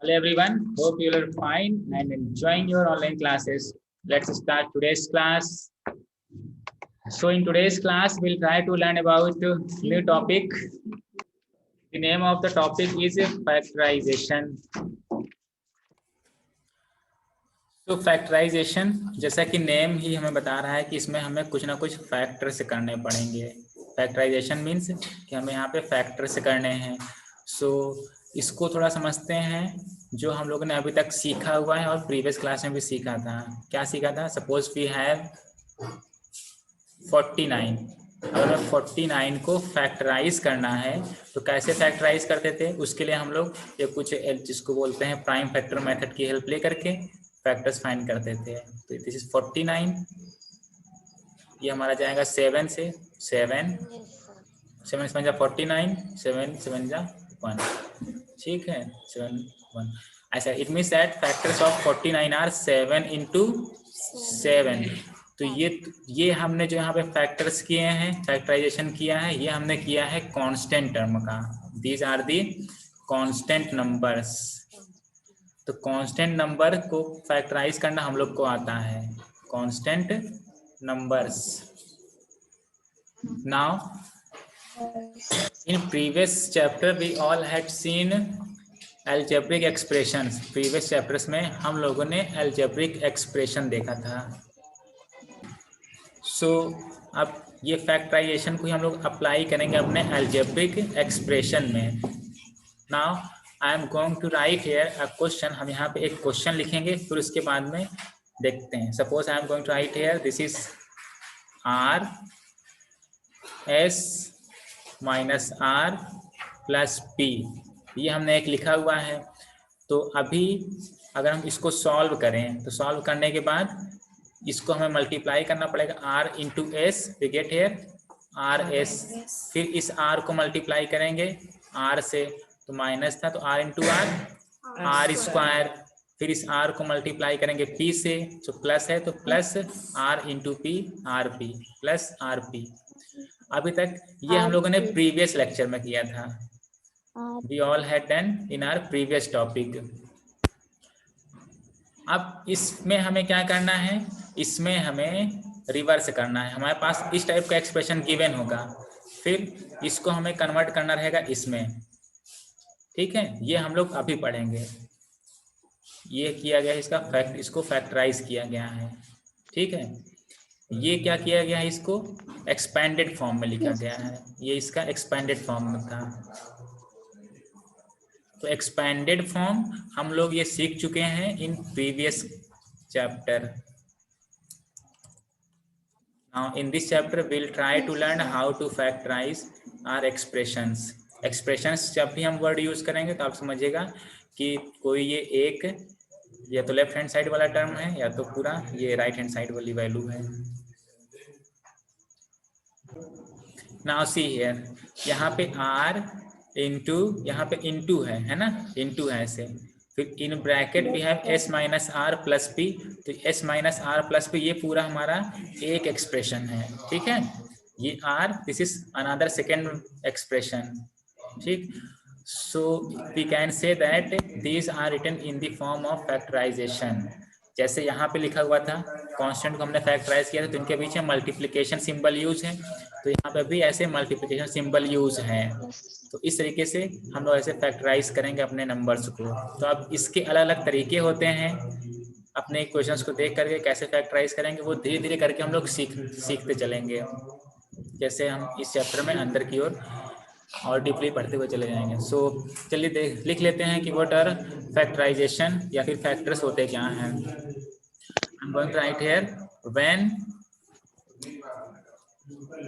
Hello everyone, hope you are fine and enjoying your online classes. Let's start today's class. So in today's class, we'll try to learn about a new topic. The name of the topic is factorization. तो factorisation जैसा कि name ही हमें बता रहा है कि इसमें हमें कुछ ना कुछ फैक्टर से करने पड़ेंगे। फैक्टराइजेशन मीन्स कि हमें यहाँ पे फैक्टर से करने हैं। सो इसको थोड़ा समझते हैं जो हम लोगों ने अभी तक सीखा हुआ है और प्रीवियस क्लास में भी सीखा था। क्या सीखा था? Suppose we have 49। अगर हमें 49 को फैक्टराइज करना है तो कैसे फैक्टराइज करते थे? उसके लिए हम लोग ये कुछ जिसको बोलते हैं प्राइम फैक्टर मेथड की हेल्प ले करके फैक्टर्स फाइंड करते थे। तो दिस इज 49, ये हमारा जाएगा 7 से। 7 7 7 49, 7 7 1, ठीक है। 7 1 ऐसा। It means that factors of 49 are 7 into 7। तो ये हमने जो यहाँ पे फैक्टर्स किए हैं, फैक्टराइजेशन किया है, ये हमने किया है कांस्टेंट टर्म का। These are the constant numbers. तो कांस्टेंट नंबर को फैक्टराइज करना हम लोग को आता है, constant numbers. Now in previous chapter we all had seen algebraic expressions. Previous chapters में हम लोगों ने अलजेब्रिक एक्सप्रेशन देखा था। सो अब ये फैक्टराइजेशन को हम लोग अप्लाई करेंगे अपने अलजेब्रिक एक्सप्रेशन में। Now I am going to write here a question. हम यहाँ पे एक क्वेश्चन लिखेंगे, फिर उसके बाद में देखते हैं। Suppose I am going to write here this is R S minus R plus P, ये हमने एक लिखा हुआ है। तो अभी अगर हम इसको सॉल्व करें तो सॉल्व करने के बाद इसको हमें मल्टीप्लाई करना पड़ेगा R into S, we get here R S. फिर इस आर को मल्टीप्लाई करेंगे आर से, तो माइनस था तो आर इंटू आर स्क्वायर। फिर इस आर को मल्टीप्लाई करेंगे पी से, जो प्लस है तो plus R into P, R P plus R P. अभी तक ये हम लोगों ने प्रीवियस लेक्चर में किया था। We all had done in our previous topic. अब इसमें हमें क्या करना है? इसमें हमें रिवर्स करना है। हमारे पास इस टाइप का एक्सप्रेशन गिवन होगा, फिर इसको हमें कन्वर्ट करना रहेगा इसमें, ठीक है। ये हम लोग अभी पढ़ेंगे। ये किया गया इसका इसको फैक्टराइज किया गया है, ठीक है। ये क्या किया गया है? इसको एक्सपेंडेड फॉर्म में लिखा गया है। ये इसका एक्सपेंडेड फॉर्म में था। तो एक्सपेंडेड फॉर्म हम लोग ये सीख चुके हैं इन previous chapter. Now in this chapter we'll try to learn how to factorize our expressions. Expressions जब भी हम वर्ड यूज करेंगे तो आप समझिएगा कि कोई ये एक या तो लेफ्ट हैंड साइड वाला टर्म है या तो पूरा ये राइट हैंड साइड वाली वैल्यू है। नाउ सी हियर, यहाँ पे r इंटू, यहाँ पे इंटू है ना, इंटू है ऐसे। फिर in bracket we have s minus R plus P. तो s minus R plus P ये पूरा हमारा एक एक्सप्रेशन है, ठीक है। ये r, this is another second expression, ठीक। So we can say that these are written in the form of factorisation. जैसे यहाँ पे लिखा हुआ था कांस्टेंट को हमने फैक्टराइज किया था तो इनके बीच में मल्टीप्लिकेशन सिंबल यूज है, तो यहाँ पे भी ऐसे मल्टीप्लिकेशन सिंबल यूज है। तो इस तरीके से हम लोग ऐसे फैक्टराइज करेंगे अपने नंबर्स को। तो अब इसके अलग अलग तरीके होते हैं। अपने क्वेश्चंस को देख करके कैसे फैक्टराइज करेंगे वो धीरे धीरे करके हम लोग सीखते चलेंगे। जैसे हम इस चैप्टर में अंदर की ओर और डीपली पढ़ते हुए चले जाएंगे। सो चलिए लिख लेते हैं कि व्हाट आर फैक्टराइजेशन या फिर फैक्टर्स होते क्या हैं। I'm going to write here when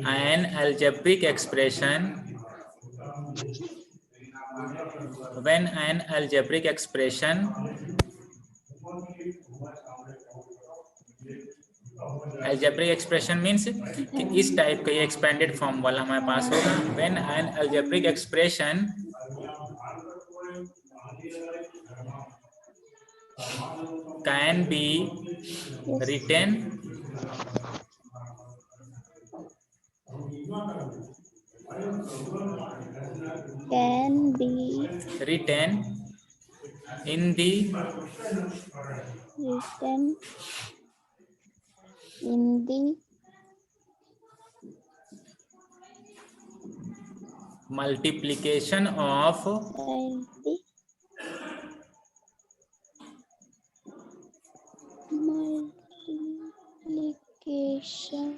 an algebraic expression algebraic expression means कि इस टाइप का ये एक्सपेंडेड फॉर्म वाला हमारे पास होगा। when an algebraic expression can be written in the written in the multiplication of multiplication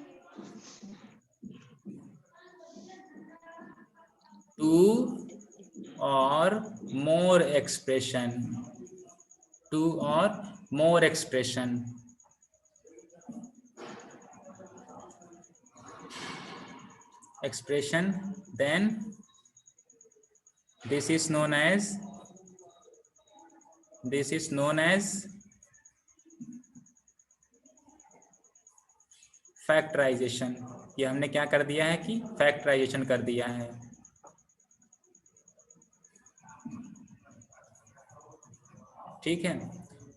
two or more expression, two or more expression. Expression, then this is known as factorization. ये हमने क्या कर दिया है कि फैक्टराइजेशन कर दिया है. ठीक है,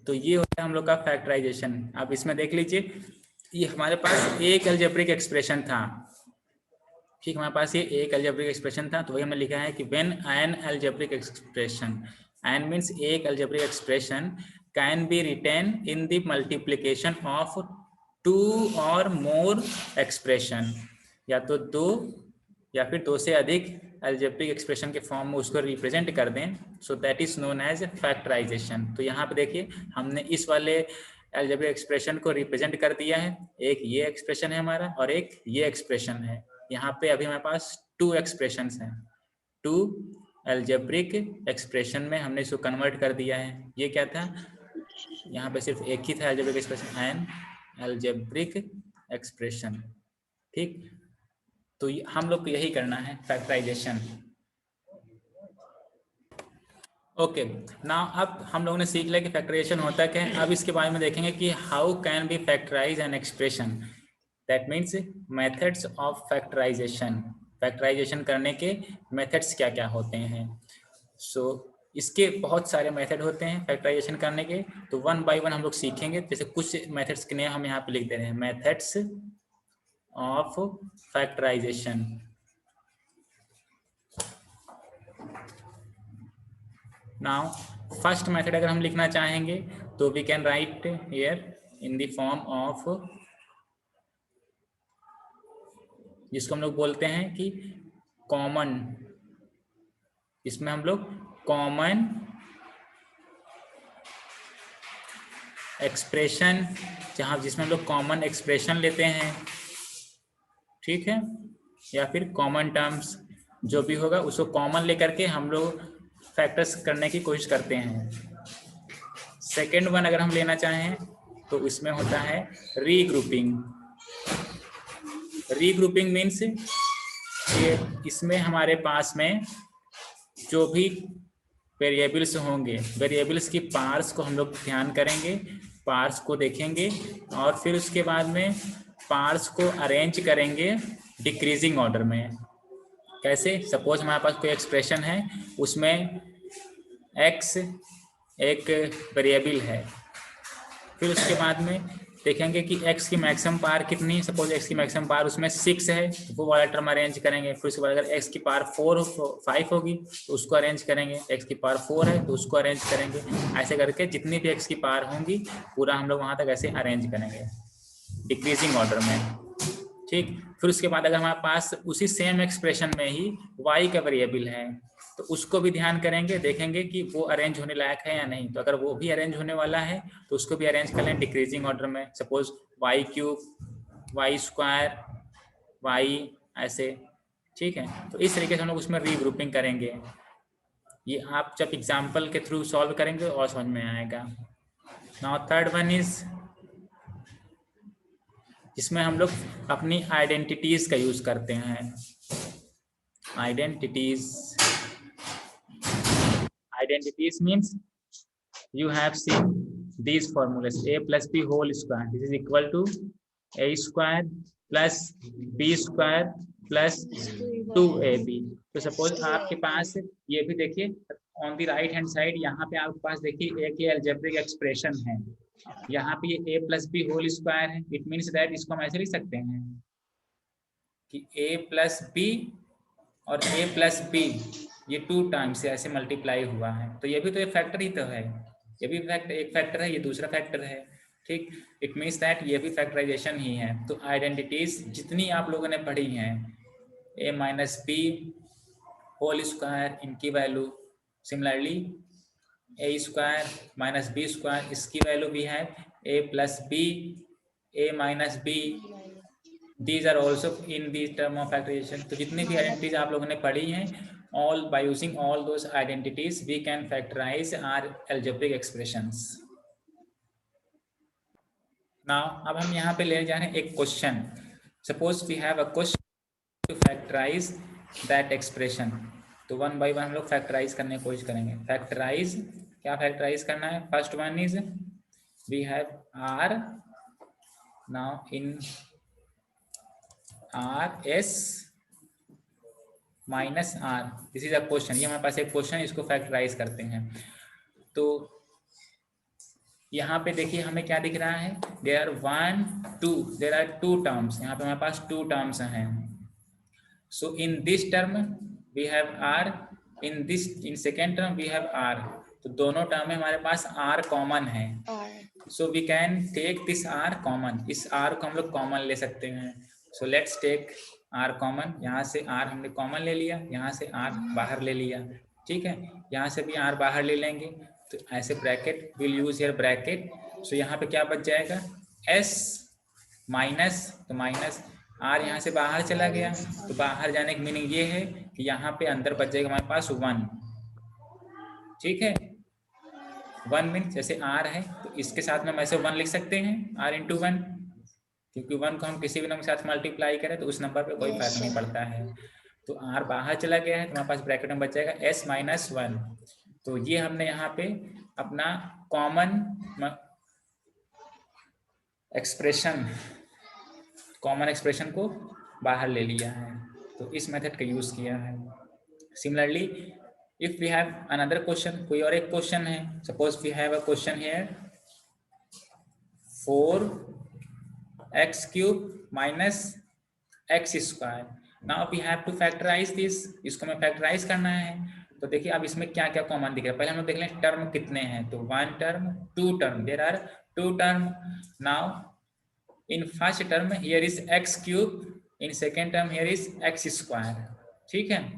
तो ये होता है हम लोग का फैक्टराइजेशन. आप इसमें देख लीजिए, ये हमारे पास एक अलजेब्रिक एक्सप्रेशन था. ठीक, हमारे पास ये एक अलजेब्रिक एक्सप्रेशन था, तो वही हमने लिखा है कि when an algebraic expression, an means एक algebraic expression, can be written in the multiplication of two और मोर एक्सप्रेशन, या तो दो या फिर दो से अधिक अलजेब्रिक एक्सप्रेशन के फॉर्म में उसको रिप्रेजेंट कर दें, so that is known as factorization. तो यहाँ पे देखिए हमने इस वाले अलजेब्रिक एक्सप्रेशन को रिप्रेजेंट कर दिया है. एक ये एक्सप्रेशन है हमारा और एक ये एक्सप्रेशन है. यहाँ पे अभी हमारे पास टू एक्सप्रेशंस हैं. टू अलजेब्रिक एक्सप्रेशन में हमने इसको कन्वर्ट कर दिया है. ये क्या था, यहाँ पे सिर्फ एक ही था algebraic expression, N algebraic expression. ठीक, तो हम लोग को यही करना है, फैक्टराइजेशन. ओके, नाउ अब हम लोगों ने सीख लिया कि फैक्टराइजेशन होता क्या है. अब इसके बारे में देखेंगे कि how can be factorize an expression. That means methods of factorization. Factorization करने के मेथड्स क्या क्या होते हैं. सो इसके बहुत सारे मेथड होते हैं फैक्टराइजेशन करने के. तो वन बाय वन हम लोग सीखेंगे. जैसे कुछ मेथड्स के नेम हम यहाँ पे लिख दे रहे हैं, methods of factorization. Now first method अगर हम लिखना चाहेंगे तो we can write here in the form of, जिसको हम लोग बोलते हैं कि कॉमन. इसमें हम लोग कॉमन एक्सप्रेशन, जिसमें हम लोग कॉमन एक्सप्रेशन लेते हैं, ठीक है, या फिर कॉमन टर्म्स, जो भी होगा उसको कॉमन लेकर के हम लोग फैक्टर्स करने की कोशिश करते हैं. सेकेंड वन अगर हम लेना चाहें तो इसमें होता है रीग्रुपिंग. रीग्रुपिंग मीन्स इसमें हमारे पास में जो भी वेरिएबल्स होंगे, वेरिएबल्स की पार्ट्स को हम लोग ध्यान करेंगे, पार्ट्स को देखेंगे और फिर उसके बाद में पार्ट्स को अरेंज करेंगे डिक्रीजिंग ऑर्डर में. कैसे, सपोज हमारे पास कोई एक्सप्रेशन है, उसमें x एक वेरिएबल है, फिर उसके बाद में देखेंगे कि x की मैक्सिमम पावर कितनी. सपोज x की मैक्सिमम पावर उसमें 6 है, तो वो वाला टर्म अरेंज करेंगे. फिर उसके बाद अगर x की पावर 5 होगी तो उसको अरेंज करेंगे. x की पावर 4 है तो उसको अरेंज करेंगे. ऐसे करके जितनी भी x की पावर होंगी पूरा हम लोग वहां तक ऐसे अरेंज करेंगे डिक्रीजिंग ऑर्डर में. ठीक, फिर उसके बाद अगर हमारे पास उसी सेम एक्सप्रेशन में ही y का वेरिएबल है तो उसको भी ध्यान करेंगे, देखेंगे कि वो अरेंज होने लायक है या नहीं. तो अगर वो भी अरेंज होने वाला है तो उसको भी अरेंज कर लें डिक्रीजिंग ऑर्डर में. सपोज y³ y² y ऐसे. ठीक है, तो इस तरीके से हम लोग उसमें रीग्रुपिंग करेंगे. ये आप जब एग्जाम्पल के थ्रू सॉल्व करेंगे और समझ में आएगा. नाउ थर्ड वन इज, जिसमें हम लोग अपनी आइडेंटिटीज का यूज करते हैं. Identities means you have seen these formulas, a plus b whole square, this is equal to a square plus b square plus 2ab. तो सपोज आपके पास ये भी देखिए on the right hand side, यहाँ पे आपके पास देखिए एक अलजेब्रिक एक्सप्रेशन है, यहाँ पे ये a plus b whole square है. इट मीन्स दैट इसको हम ऐसे लिख सकते हैं कि a plus b और a plus b ये 2 टाइम्स से ऐसे मल्टीप्लाई हुआ है, तो ये भी तो एक फैक्टर ही तो है, ये भी एक फैक्टर है, ये दूसरा फैक्टर है, ठीक। इट मीन्स दैट ये भी फैक्टराइजेशन ही है। तो आइडेंटिटीज जितनी आप लोगों ने पढ़ी हैं, a minus B whole square, इनकी value, similarly A square minus B square, इसकी वैल्यू भी है a plus B, a minus B, these are also in the term of factorization. तो जितनी भी आइडेंटिटीज आप लोगों ने पढ़ी हैं, all by using all those identities we can factorize our algebraic expressions. Now अब हम यहाँ पे ले जा रहे हैं एक question. Suppose we have a question to factorize that expression. तो वन बाई वन हम लोग फैक्टराइज करने की कोशिश करेंगे। फैक्टराइज, क्या फैक्टराइज करना है? First one is we have R, now in R S minus R, this is a question, ये हमारे पास एक क्वेश्चन है, इसको फैक्टराइज करते हैं। तो यहाँ पे देखिए हमें क्या दिख रहा है, there are 1 2, there are 2 terms, यहाँ पे हमारे पास 2 टर्म्स हैं। So in this term we have R, in second term we have R, तो दोनों टर्म में हमारे पास आर कॉमन है। So we can take this R common, इस आर को हम लोग कॉमन ले सकते हैं। So let's take R common, यहाँ से आर हमने कॉमन ले लिया, यहाँ से आर बाहर ले लिया, ठीक है, यहाँ से भी आर बाहर ले लेंगे, तो ऐसे bracket will use here bracket. सो यहाँ पे क्या बच जाएगा, एस माइनस, तो माइनस आर यहाँ से बाहर चला गया, तो बाहर जाने की मीनिंग ये है कि यहाँ पे अंदर बच जाएगा हमारे पास 1, ठीक है। 1 मीन जैसे आर है तो इसके साथ में हम ऐसे 1 लिख सकते हैं, आर इंटू 1, क्योंकि 1 को हम किसी भी नंबर के साथ मल्टीप्लाई करें तो उस नंबर पे कोई फर्क नहीं पड़ता है। तो आर बाहर चला गया है तो हमारे पास ब्रैकेट में बच जाएगा एस माइनस 1। तो ये हमने यहाँ पे अपना कॉमन एक्सप्रेशन को बाहर ले लिया है, तो इस मेथड का यूज किया है। Similarly if we have another question, कोई और एक क्वेश्चन है, suppose we have a question here 4x cube minus X square, now we have to factorize this, इसको हमें फैक्टराइज करना है। तो देखिए अब इसमें क्या क्या कॉमन दिख रहा है, पहले हम लोग देख लें टर्म कितने हैं, तो 1 term 2 term, there are 2 term. Now in first term here is X cube, in second term here is X square, ठीक है।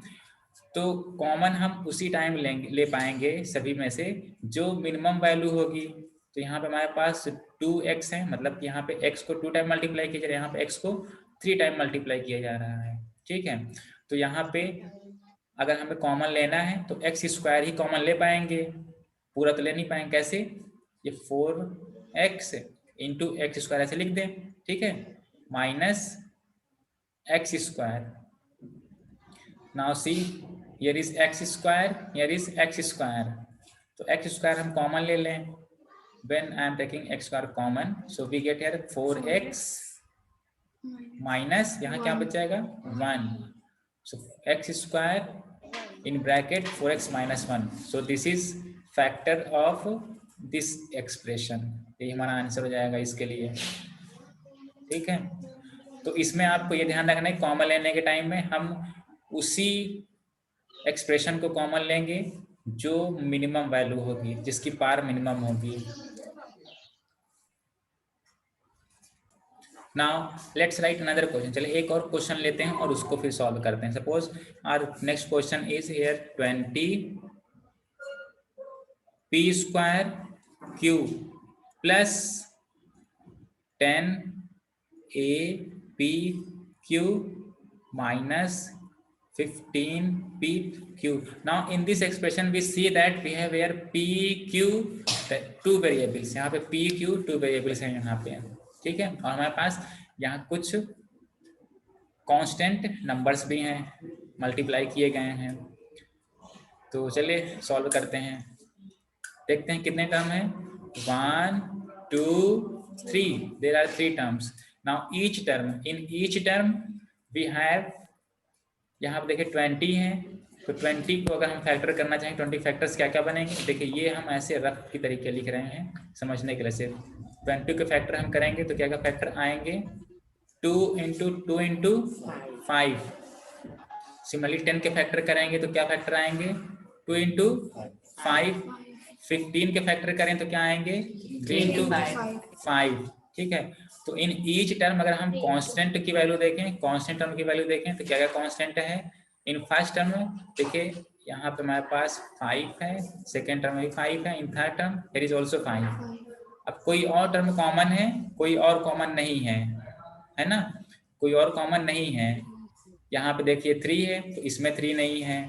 तो कॉमन हम उसी टाइम ले पाएंगे सभी में से जो मिनिमम वैल्यू होगी। तो यहाँ पे हमारे पास 2x है, मतलब यहाँ पे x को 2 टाइम मल्टीप्लाई किया जा रहा है, यहाँ पे x को 3 टाइम मल्टीप्लाई किया जा रहा है, ठीक है। तो यहाँ पे अगर हमें कॉमन लेना है तो एक्स स्क्वायर ही कॉमन ले पाएंगे, पूरा तो ले नहीं पाएंगे। कैसे, ये 4x इंटू एक्स स्क्वायर ऐसे लिख दें, ठीक है, minus X square. Now see here is X square, here is X square, तो एक्स स्क्वायर हम कॉमन ले लें, when I am taking x square common, so we get here 4x minus, यहाँ क्या बच जाएगा 1, so x square in bracket 4x minus 1, so this is factor of this expression, ये हमारा आंसर हो जाएगा इसके लिए, ठीक है। तो इसमें आपको ये ध्यान रखना है कॉमन लेने के टाइम में हम उसी एक्सप्रेशन को कॉमन लेंगे जो मिनिमम वैल्यू होगी, जिसकी पार मिनिमम होगी। Now let's write another question, चलिए एक और क्वेश्चन लेते हैं और उसको फिर सॉल्व करते हैं। Suppose our next question is here 20 p square Q plus 10 a p Q minus 15 p q. Now in this expression we see that we have here p q, two variables, यहाँ पे p q 2 variables हैं यहाँ पे, ठीक है। और हमारे पास यहाँ कुछ कांस्टेंट नंबर्स भी हैं, मल्टीप्लाई किए गए हैं। तो चलिए सॉल्व करते हैं, देखते हैं कितने टर्म हैं, 1 2 3, there are 3 terms. Now each term, in each term we have, यहाँ पे देखिए 20 है, तो 20 को अगर हम फैक्टर करना चाहें 20 फैक्टर्स क्या क्या बनेंगे, देखिए ये हम ऐसे रफ की तरीके लिख रहे हैं समझने के लिए। सिर्फ 20 के फैक्टर हम करेंगे तो क्या क्या फैक्टर आएंगे, 2 इंटू 2 इंटू 5, सिमिलरली 10 के फैक्टर करेंगे तो क्या फैक्टर आएंगे 2 इंटू 5, 15 के फैक्टर करें तो क्या आएंगे 3 इंटू 5, ठीक है। तो इन ईच टर्म अगर हम कांस्टेंट की वैल्यू देखें, कांस्टेंट टर्म की वैल्यू देखें तो क्या क्या कांस्टेंट है इन फर्स्ट टर्म में, देखिए यहाँ पे हमारे पास 5 है, सेकेंड टर्म में भी 5 है, in third term there is also 5। अब कोई और टर्म कॉमन है, कोई और कॉमन नहीं है ना, कोई और कॉमन नहीं है। यहाँ पे देखिए 3 है तो इसमें 3 नहीं है,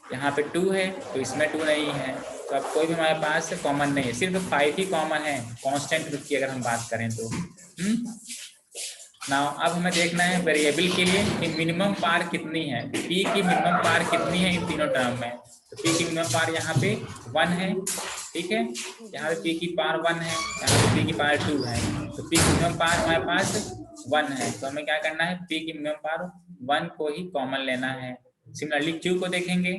यहाँ पे 2 है तो इसमें 2 नहीं है, तो अब कोई भी हमारे पास कॉमन नहीं है, सिर्फ 5 ही कॉमन है कांस्टेंट की अगर हम बात करें तो। नाउ अब हमें देखना है वेरिएबल के लिए कि मिनिमम पार कितनी है, पी की मिनिमम पार कितनी है इन तीनों टर्म में। तो पी की मिनिमम पार यहाँ पे 1 है, ठीक है, यहाँ पे पी की पार 1 है, यहाँ पे पी की पार 2 है, तो पी की मिनिमम पार हमारे पास 1 है, तो हमें क्या करना है पी की मिनिमम पार 1 को ही कॉमन लेना है। सिमिलरली क्यू को देखेंगे,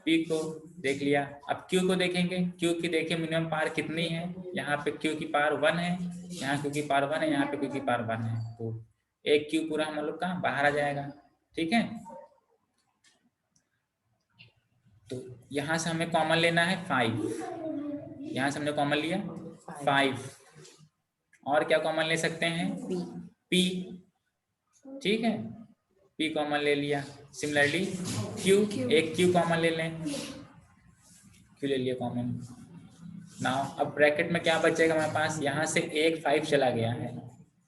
पी को देख लिया, अब क्यू को देखेंगे, क्यू की देखिए मिनिमम पार कितनी है, यहाँ पे क्यू की पार 1 है, यहाँ क्यू की पार 1 है, यहाँ पे क्यू की पार 1 है, तो एक क्यू पूरा हम लोग का बाहर आ जाएगा, ठीक है। तो यहाँ से हमें कॉमन लेना है 5, यहाँ से हमने कॉमन लिया 5, और क्या कॉमन ले सकते हैं पी, ठीक है, पी कॉमन ले लिया। सिमिलरली क्यू, एक क्यू कॉमन ले लें, क्यू ले लिया कॉमन। नाउ अब ब्रैकेट में क्या बचेगा हमारे पास, यहाँ से एक 5 चला गया है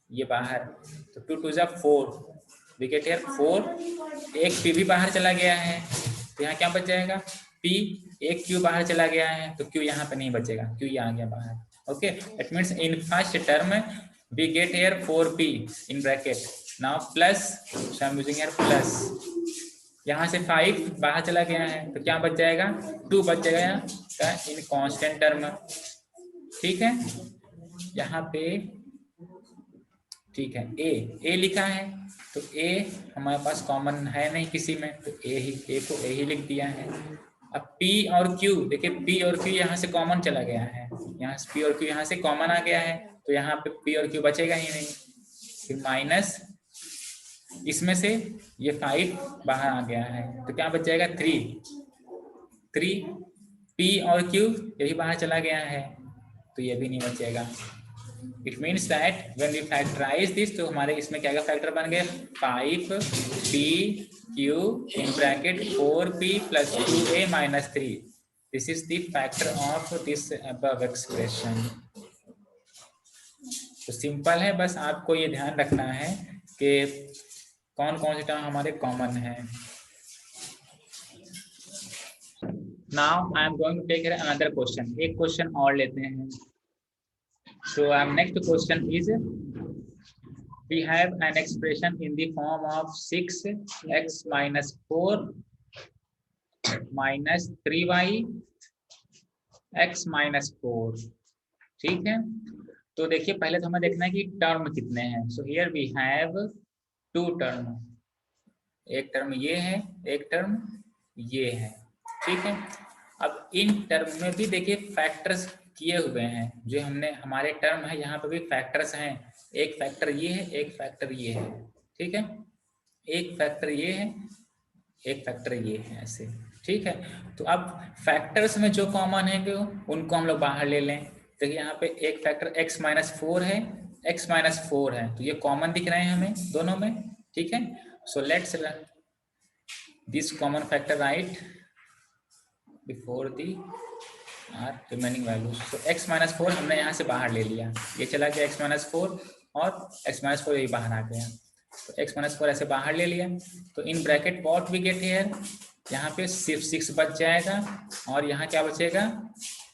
ये बाहर, तो 2 2 जा 4, वी गेट हियर 4, एक पी भी बाहर चला गया है, तो यहाँ क्या बच जाएगा पी, एक क्यू बाहर चला गया है तो क्यू यहाँ पे नहीं बचेगा, क्यू ये आ गया बाहर। Okay, it means in first term we get here 4p in bracket, now plus, so I am using here plus, यहाँ से 5 बाहर चला गया है तो क्या बच जाएगा 2 बच जाएगा यहाँ इन कांस्टेंट टर्म, ठीक है। यहाँ पे ठीक है ए लिखा है, तो ए हमारे पास कॉमन है नहीं किसी में, तो ए को ए ही लिख दिया है। अब P और Q, देखिए P और Q यहाँ से कॉमन चला गया है, यहाँ से P और Q यहाँ से कॉमन आ गया है, तो यहाँ पे P और Q बचेगा ही नहीं, फिर माइनस इसमें से ये 5 बाहर आ गया है, तो क्या बच जाएगा 3, P और Q यही बाहर चला गया है, तो ये भी नहीं बचेगा। It means that when we factorize this, तो हमारे इसमें क्या फैक्टर बन गए 5p q in bracket 4p plus 2a minus 3, this is the factor of this above expression. तो सिंपल है, बस आपको ये ध्यान रखना है कि कौन कौन से टर्म हमारे कॉमन है। Now I am going to take another question, एक क्वेश्चन और लेते हैं। So next question is, we have an expression in the form of 6x minus 4 minus 3y x minus 4, ठीक है। तो देखिए पहले तो हमें देखना है कि टर्म कितने हैं। So here we have 2 term, एक टर्म ये है, एक टर्म ये है, ठीक है। अब इन टर्म में भी देखिए फैक्टर्स किए हुए हैं, जो हमने हमारे टर्म है यहाँ पे भी फैक्टर्स हैं, एक फैक्टर ये है, एक फैक्टर ये है, ठीक है, एक फैक्टर ये है, एक फैक्टर ये है, ऐसे, ठीक है। तो अब फैक्टर्स में जो कॉमन है उनको हम लोग बाहर ले लें। देखिए यहाँ पे एक फैक्टर x माइनस 4 है, x माइनस 4 है, तो ये कॉमन दिख रहे हैं हमें दोनों में, ठीक है। So let's this common factor write before the are remaining values. तो x माइनस 4 हमने यहाँ से बाहर ले लिया, ये चला गया x माइनस 4 और x माइनस 4 यही बाहर आ गया, तो x माइनस 4 ऐसे बाहर ले लिया। तो in bracket what we get here, यहाँ पे सिर्फ 6 बच जाएगा और यहाँ क्या बचेगा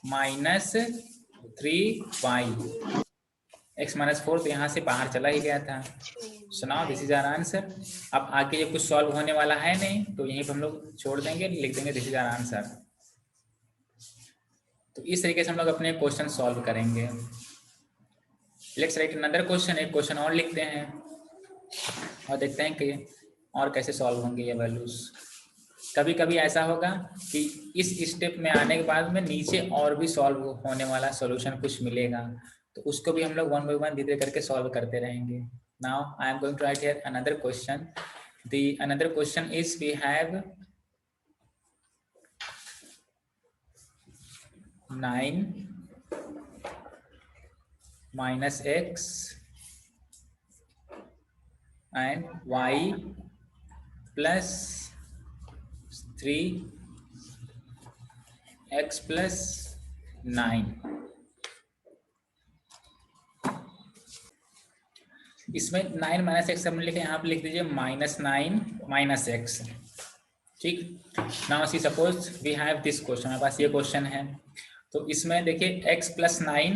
माइनस 3y, x माइनस 4 तो यहाँ से बाहर चला ही गया था। So now this is our answer. अब आगे ये कुछ सॉल्व होने वाला है नहीं, तो यहीं पर हम लोग छोड़ देंगे, लिख देंगे दिस इज आवर आंसर। तो इस तरीके से हम लोग अपने क्वेश्चन सॉल्व करेंगे। लेट्स राइट अनदर क्वेश्चन, एक क्वेश्चन और लिखते हैं और देखते हैं कि और कैसे सॉल्व होंगे ये वैल्यूज। कभी कभी ऐसा होगा कि इस स्टेप में आने के बाद में नीचे और भी सॉल्व होने वाला सॉल्यूशन कुछ मिलेगा, तो उसको भी हम लोग वन बाय वन धीरे करके सॉल्व करते रहेंगे। Now I am going to write here another question. The another question is we have 9 minus x and y plus 3 x plus 9. इसमें 9 माइनस एक्स हमने लिखा, यहाँ पे लिख दीजिए -9 माइनस एक्स। ठीक, now see suppose we have this question, हमारे पास ये क्वेश्चन है। तो इसमें देखिए x प्लस 9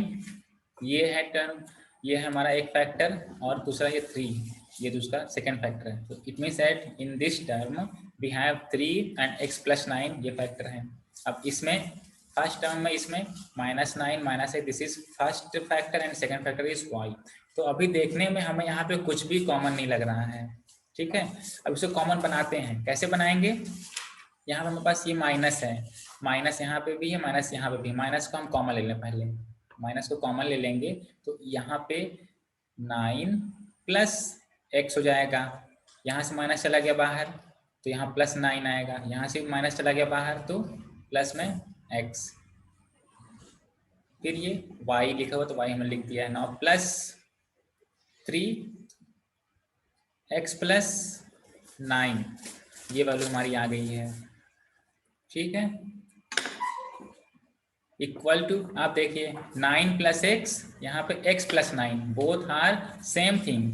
ये है टर्म, ये है हमारा एक फैक्टर, और दूसरा ये 3 ये दूसरा सेकंड फैक्टर है। तो it means that in this term we have 3 and x plus 9 ये फैक्टर है। अब इसमें फर्स्ट टर्म में इसमें -9 minus x, this is first factor and second factor is y। तो अभी देखने में हमें यहाँ पे कुछ भी कॉमन नहीं लग रहा है, ठीक है। अब इसे कॉमन बनाते हैं, कैसे बनाएंगे? यहाँ पे हमारे पास ये माइनस है, माइनस यहाँ पे भी है, माइनस यहाँ पे भी। माइनस को हम कॉमन ले लें, पहले माइनस को कॉमन ले लेंगे तो यहाँ पे 9 प्लस एक्स हो जाएगा। यहाँ से माइनस चला गया बाहर तो यहाँ प्लस 9 आएगा, यहाँ से माइनस चला गया बाहर तो प्लस में एक्स, फिर ये y लिखा हुआ तो y हमने लिख दिया है। नाउ प्लस 3 x प्लस 9 ये वैल्यू हमारी आ गई है, ठीक है। इक्वल टू, आप देखिए 9 प्लस एक्स, यहाँ पे x plus 9 both are same thing.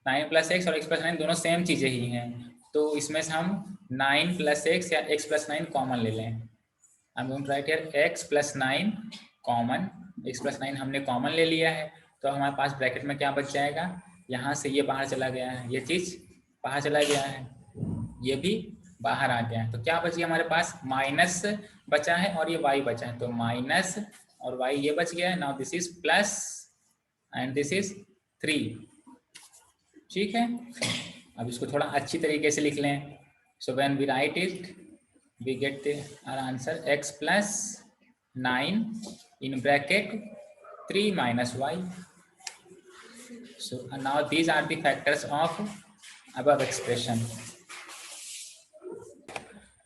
9 plus X और x प्लस 9 दोनों सेम चीजें ही हैं, तो इसमें से हम 9 प्लस एक्स या x प्लस 9 कॉमन ले लें। I am going to write here x plus 9 common, x plus 9 हमने कॉमन ले लिया है, तो हमारे पास ब्रैकेट में क्या बच जाएगा? यहाँ से ये बाहर चला गया है, ये चीज बाहर चला गया है, ये भी बाहर आ गया है, तो क्या बच गया हमारे पास? माइनस बचा है और ये y बचा है, तो माइनस और y ये बच गया है। Now this is plus and this is 3, ठीक है। अब इसको थोड़ा अच्छी तरीके से लिख लें। So when we write it we get our answer x plus 9 in bracket 3 minus y. So now these are the factors of above expression.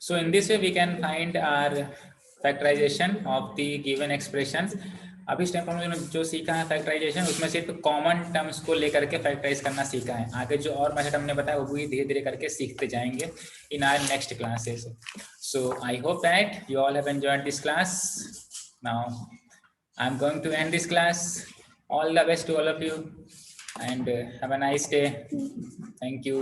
So in this way we can find our factorization of the given expressions. अभी इस time पर हमने जो सीखा है factorisation, उसमें सिर्फ common terms को लेकर के फैक्टराइज करना सीखा है। आगे जो और मेथड हमने बताया वो भी धीरे धीरे करके सीखते जाएंगे in our next classes. So I hope that you all have enjoyed this class. Now I am going to end this class. All the best to all of you and have a nice day. Thank you.